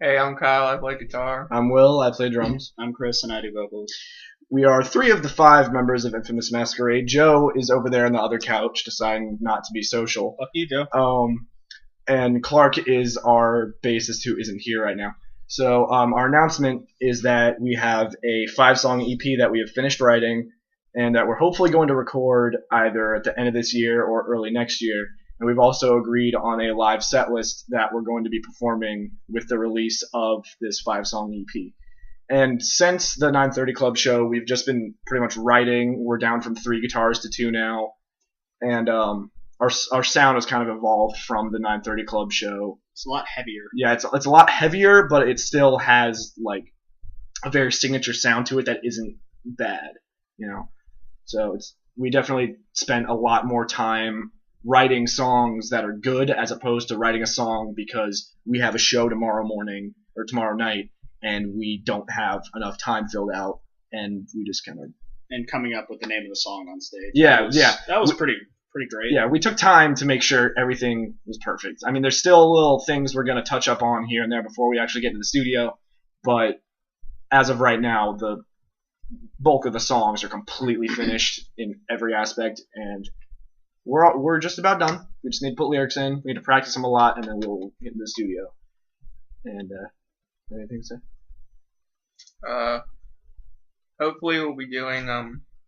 Hey, I'm Kyle. I play guitar. I'm Will. I play drums. I'm Chris, and I do vocals. We are 3 of the 5 members of Infamous Masquerade. Joe is over there on the other couch, deciding not to be social. Fuck you, Joe. And Clark is our bassist who isn't here right now. So our announcement is that we have a 5-song EP that we have finished writing, and that we're hopefully going to record either at the end of this year or early next year. And we've also agreed on a live set list that we're going to be performing with the release of this 5-song EP. And since the 9:30 Club show, we've just been pretty much writing. We're down from 3 guitars to 2 now. And our sound has kind of evolved from the 9:30 Club show. It's a lot heavier. Yeah, it's a lot heavier, but it still has like a very signature sound to it that isn't bad, you know. So we definitely spent a lot more time writing songs that are good as opposed to writing a song because we have a show tomorrow morning or tomorrow night and we don't have enough time filled out, and we just kind of coming up with the name of the song on stage. Yeah, that was pretty great. Yeah, we took time to make sure everything was perfect. I mean, there's still little things we're going to touch up on here and there before we actually get into the studio, but as of right now, the bulk of the songs are completely finished in every aspect, and we're just about done. We just need to put lyrics in. We need to practice them a lot, and then we'll get into the studio. And anything to say? Hopefully we'll be doing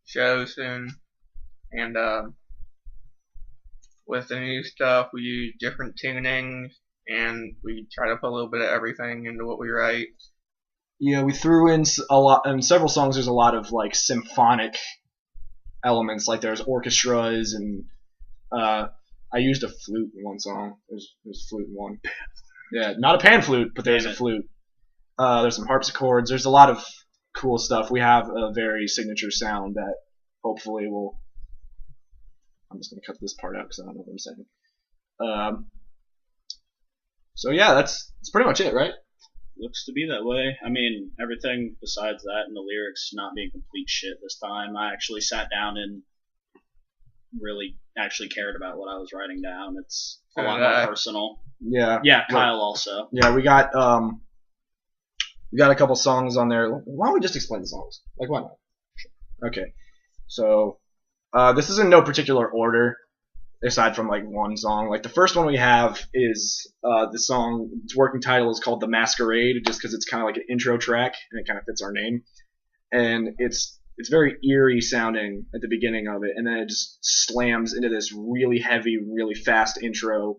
shows soon, and with the new stuff we use different tunings, and we try to put a little bit of everything into what we write. Yeah, we threw in a lot in several songs. There's a lot of like symphonic elements, like there's orchestras, and I used a flute in one song. There's a flute in one. Yeah, not a pan flute, but there's a flute. There's some harpsichords. There's a lot of cool stuff. We have a very signature sound that hopefully will. I'm just gonna cut this part out because I don't know what I'm saying. So yeah, that's pretty much it, right? Looks to be that way. I mean, everything besides that and the lyrics not being complete shit this time. I actually sat down and really actually cared about what I was writing down. It's a lot more personal. Yeah. Yeah, Kyle also. Yeah, we got a couple songs on there. Why don't we just explain the songs? Like, why not? Sure. Okay. So, this is in no particular order, aside from like one song. Like the first one we have is the song. Its working title is called "The Masquerade," just because it's kind of like an intro track and it kind of fits our name. And it's very eerie sounding at the beginning of it, and then it just slams into this really heavy, really fast intro,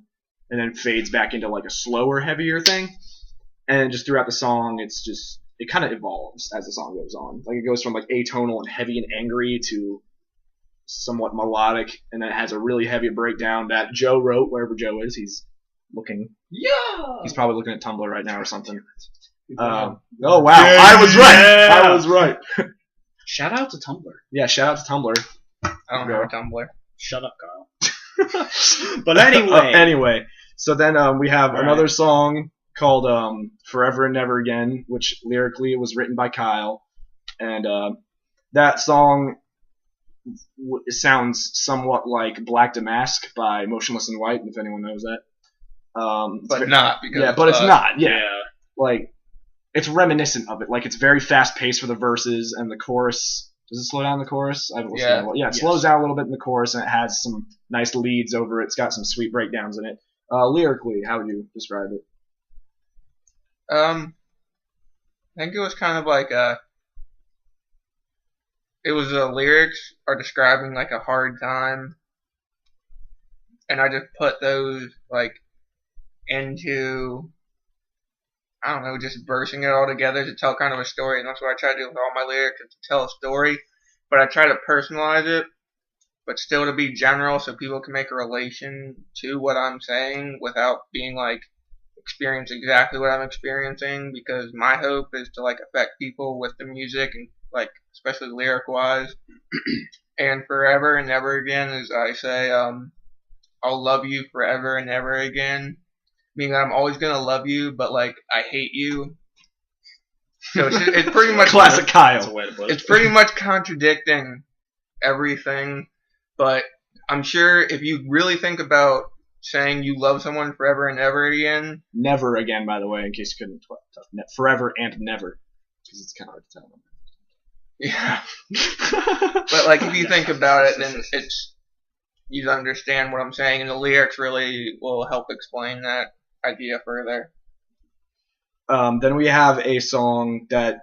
and then fades back into like a slower, heavier thing. And just throughout the song, it kind of evolves as the song goes on. Like it goes from like atonal and heavy and angry to somewhat melodic, and then it has a really heavy breakdown that Joe wrote. Wherever Joe is, he's looking. Yeah. He's probably looking at Tumblr right now or something. Oh wow! Yeah. I was right. Shout out to Tumblr. Yeah, shout out to Tumblr. I don't know Tumblr. Shut up, Kyle. But anyway. Anyway, so then we have another song called "Forever and Never Again," which lyrically was written by Kyle, and that song sounds somewhat like "Black Damask" by Motionless in White, if anyone knows that. But not because. Yeah, but it's not. Yeah, like it's reminiscent of it. Like it's very fast paced for the verses, and the chorus. Does it slow down the chorus? I haven't listened to it. Yeah, it slows down a little bit in the chorus, and it has some nice leads over it. It's got some sweet breakdowns in it. Lyrically, how would you describe it? I think it was kind of like the lyrics are describing like a hard time, and I just put those like into, I don't know, just bursting it all together to tell kind of a story, and that's what I try to do with all my lyrics, is to tell a story, but I try to personalize it, but still to be general so people can make a relation to what I'm saying without being like experience exactly what I'm experiencing, because my hope is to like affect people with the music, and like especially lyric wise. And forever and never again, as I say, I'll love you forever and never again, meaning that I'm always gonna love you, but like I hate you. So it's pretty much classic Kyle. That's a way to put it. It's pretty much contradicting everything, but I'm sure if you really think about saying you love someone forever and ever again. Never again, by the way, in case you couldn't tell. Forever and never, because it's kind of hard to tell. Yeah. But like if you think about it, then it's you understand what I'm saying, and the lyrics really will help explain that idea further. Then we have a song that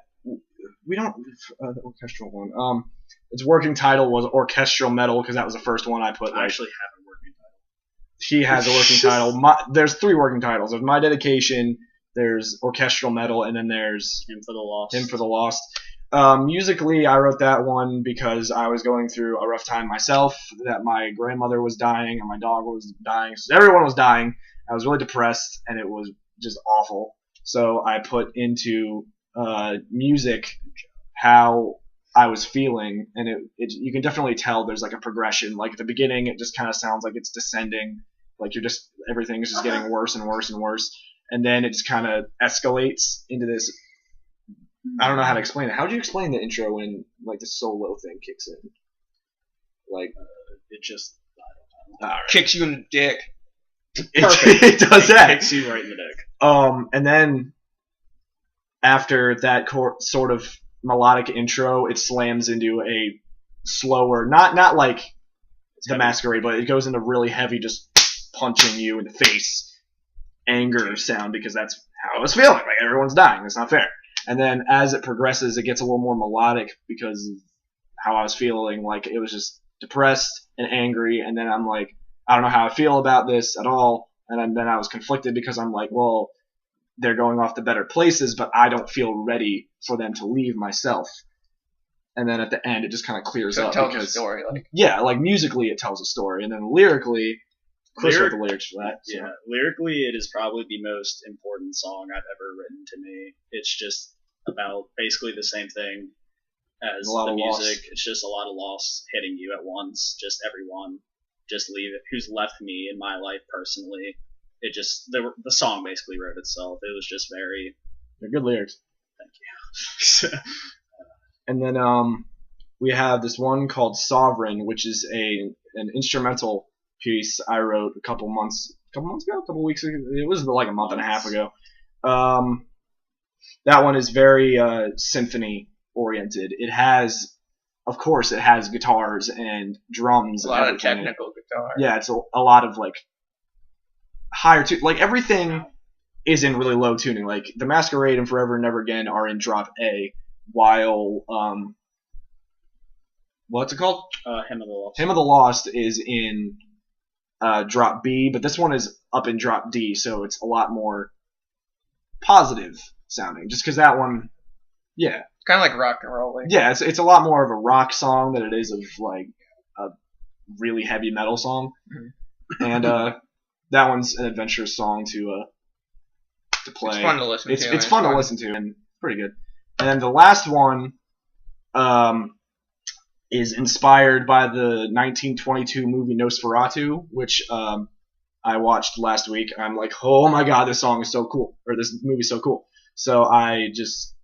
we don't the orchestral one. Its working title was orchestral metal because that was the first one I put. I actually have a working title. He has a working title. There's 3 working titles. There's My Dedication, there's orchestral metal, and then there's Hymn for the Lost. Hymn for the Lost. Musically, I wrote that one because I was going through a rough time myself, that my grandmother was dying and my dog was dying. So everyone was dying. I was really depressed, and it was just awful. So I put into music how I was feeling, and you can definitely tell there's like a progression. Like at the beginning, it just kind of sounds like it's descending, like everything's just getting worse and worse and worse, and then it just kind of escalates into this. I don't know how to explain it. How would you explain the intro when like the solo thing kicks in? Like it just Kicks you in the dick. It does that. Kicks you right in the dick. And then after that sort of melodic intro, it slams into a slower, not like the Masquerade, but it goes into really heavy, just punching you in the face, anger sound, because that's how I was feeling. Like everyone's dying. That's not fair. And then as it progresses, it gets a little more melodic because of how I was feeling. Like it was just depressed and angry, and then I'm like, I don't know how I feel about this at all. And then I was conflicted because I'm like, well, they're going off to better places, but I don't feel ready for them to leave myself. And then at the end, it just kind of clears up. It tells a story. Yeah, like musically, it tells a story. And then lyrically, Chris wrote the lyrics for that. So. Yeah, lyrically, it is probably the most important song I've ever written to me. It's just about basically the same thing as the music. It's just a lot of loss hitting you at once. Just everyone, just leave it. Who's left me in my life personally. It just the song basically wrote itself. It was just very. They're good lyrics. Thank you. And then we have this one called Sovereign, which is an instrumental piece I wrote a couple weeks ago. It was like a month and a half ago. That one is very symphony oriented. It has, of course, guitars and drums. A lot of technical guitar. Yeah, it's a lot of like higher tune. Like everything is in really low tuning. Like the Masquerade and Forever and Never Again are in drop A, while what's it called? Hymn of the Lost. Hymn of the Lost is in drop B, but this one is up in drop D, so it's a lot more positive sounding. Just because that one, yeah, it's kind of like rock and roll. Yeah, it's a lot more of a rock song than it is of like a really heavy metal song, and that one's an adventurous song to play. It's fun to listen to. It's fun to listen to and pretty good. And then the last one is inspired by the 1922 movie Nosferatu, which I watched last week. I'm like, oh my god, this song is so cool, or this movie's so cool. So I just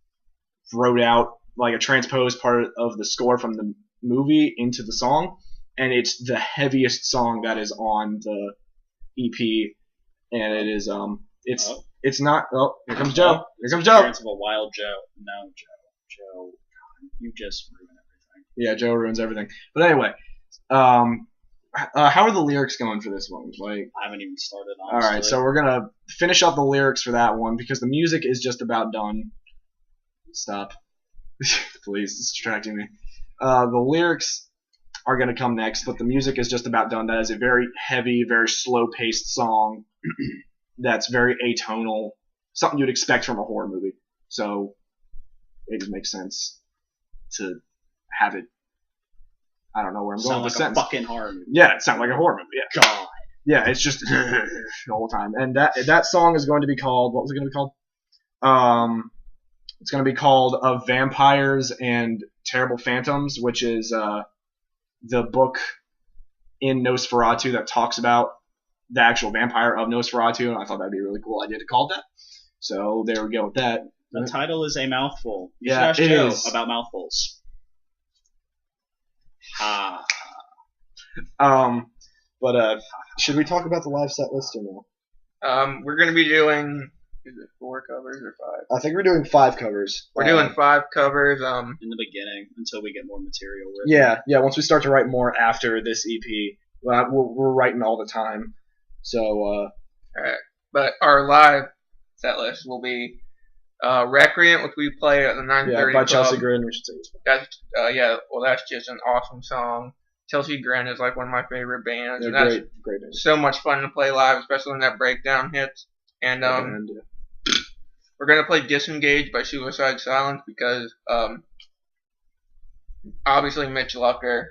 wrote out like a transposed part of the score from the movie into the song, and it's the heaviest song that is on the EP, and it is it's not. Oh, here comes Joe. Here comes Joe. Appearance of a wild Joe. No, Joe. You just ruined everything. Yeah, Joe ruins everything. But anyway, how are the lyrics going for this one? Like, I haven't even started. Honestly. All right, so we're gonna finish up the lyrics for that one because the music is just about done. Stop, please. It's distracting me. The lyrics are gonna come next, but the music is just about done. That is a very heavy, very slow-paced song. That's very atonal, something you'd expect from a horror movie. So it just makes sense to have it. I don't know where I'm going with the sentence. Fucking horror movie. Yeah, it sounds like a horror movie. Yeah. God. Yeah, it's just the whole time. And that song is going to be called. What was it going to be called? It's going to be called "Of Vampires and Terrible Phantoms," which is the book in Nosferatu that talks about the actual vampire of Nosferatu, and I thought that'd be a really cool idea to call that. So there we go with that. The title is a mouthful. You yeah, should ask it Joe is. About mouthfuls. But should we talk about the live set list or no? We're gonna be doing. Is it 4 covers or 5? I think we're doing 5 covers. We're doing 5 covers. In the beginning until we get more material written. Yeah. Once we start to write more after this EP, we're writing all the time. So. Alright. But our live set list will be Recreant, which we play at the 9:30 by club. Chelsea Grin. We should say. That's well, that's just an awesome song. Chelsea Grin is like one of my favorite bands. They're And that's great bands. so much fun to play live, especially when that breakdown hits. And we're gonna play Disengage by Suicide Silence because obviously Mitch Lucker,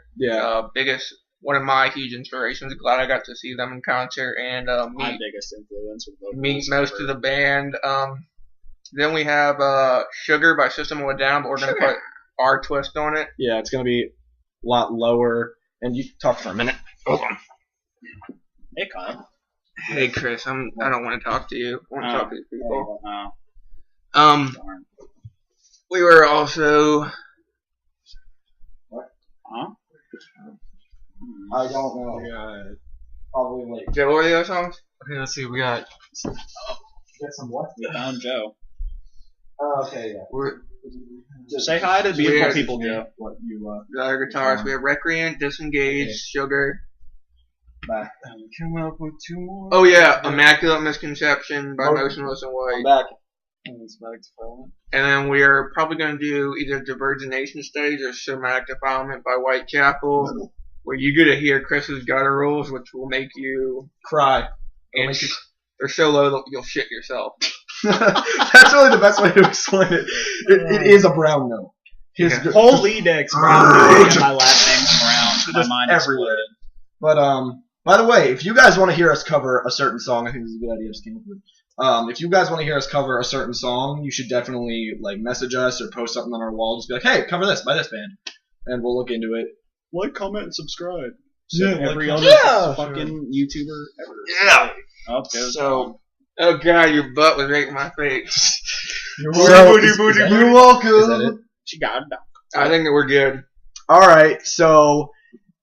one of my huge inspirations. Glad I got to see them in concert and my biggest influence with meet most of the band. Then we have Sugar by System of a Down, but we're gonna put our twist on it. Yeah, it's gonna be a lot lower. And you talk for a minute. Hold on. Hey, Kyle. Hey Chris, I don't want to talk to you. I want to talk to these people. Darn. We were also. What? Huh? I don't know. Probably late. Joe, what were the other songs? Okay, let's see. We got Get some what? We found Joe. Oh, okay, yeah. Just say hi to beautiful people, Joe. What you The other guitars. We have Recreant, Disengage, Sugar. back. come up with 2 more. Oh yeah, Immaculate Misconception by Oh. Motionless and White. I'm back. And it's back to Defilement. And then we're probably going to do either Divergination Stage or Somatic Defilement by Whitechapel, where you get to hear Chris's gutter rules, which will make you Cry. and they're so low that you'll shit yourself. That's really the best way to explain it. It is a brown note. His Yeah. Holy dicks, Brown. And my last name's Brown. My Just mind everywhere. exploded. But by the way, if you guys want to hear us cover a certain song, I think this is a good idea. I just came up with. If you guys want to hear us cover a certain song, you should definitely message us or post something on our wall. Just be like, hey, cover this by this band, and we'll look into it. Like, comment, and subscribe. Yeah, every like- other Yeah. fucking YouTuber ever. Yeah. Oh, goes So, oh god, your butt was right in my face. You're welcome. You're welcome. Is that it? She got it down. I think that we're good. All right, so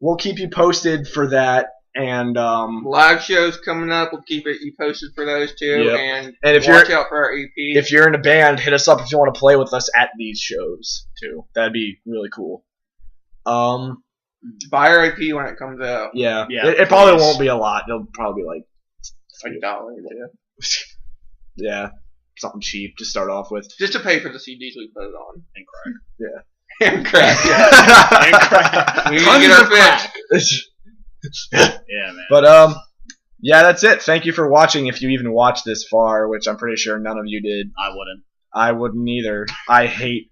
we'll keep you posted for that, and Live shows coming up. We'll keep you posted for those too. Yep. And if watch out for our EP. if you're in a band, hit us up if you want to play with us at these shows too. That'd be really cool. Buy our EP when it comes out. Yeah. Yeah, It probably please. won't be a lot. It'll probably be It's like $1. yeah, something cheap to start off with. Just to pay for the CDs we put it on. And crack. And crack. Yeah. And crack. We need to get our fix. Yeah, man. But yeah, that's it. Thank you for watching. If you even watched this far, which I'm pretty sure none of you did. I wouldn't. I wouldn't either. I hate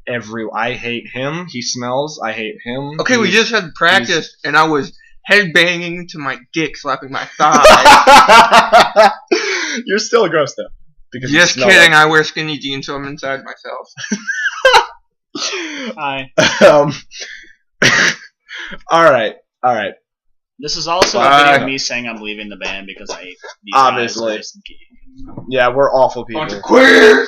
him. He smells. I hate him. Okay, we just had practice, and I was headbanging to my dick, slapping my thigh. You're still gross though. Because you Just smell kidding. I wear skinny jeans, so I'm inside myself. Hi. All right. This is also a Bye. video of me saying I'm leaving the band because I hate these Obviously. guys. Yeah, we're awful people. Bunch of queers.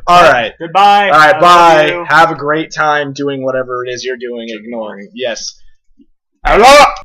All right. Goodbye. All right. I love Bye. you. Have a great time doing whatever it is you're doing. Ignoring. Yes. Hello.